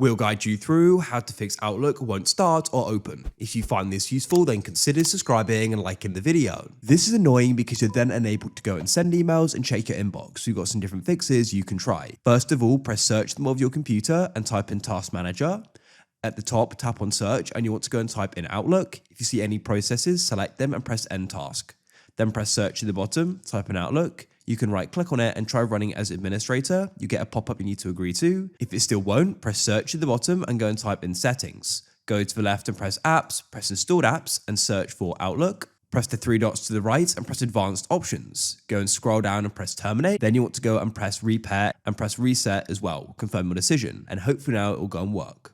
We'll guide you through how to fix Outlook won't start or open. If you find this useful, then consider subscribing and liking the video. This is annoying because you're then unable to go and send emails and check your inbox. We've got some different fixes you can try. First of all, press search at the bottom of your computer and type in Task Manager. At the top, tap on search and you want to go and type in Outlook. If you see any processes, select them and press End Task. Then press search at the bottom, type in Outlook. You can right click on it and try running as administrator. You get a pop-up you need to agree to. If it still won't, press search at the bottom and go and type in settings. Go to the left and press apps, press installed apps and search for Outlook. Press the three dots to the right and press advanced options. Go and scroll down and press terminate. Then you want to go and press repair and press reset as well. Confirm your decision and hopefully now it will go and work.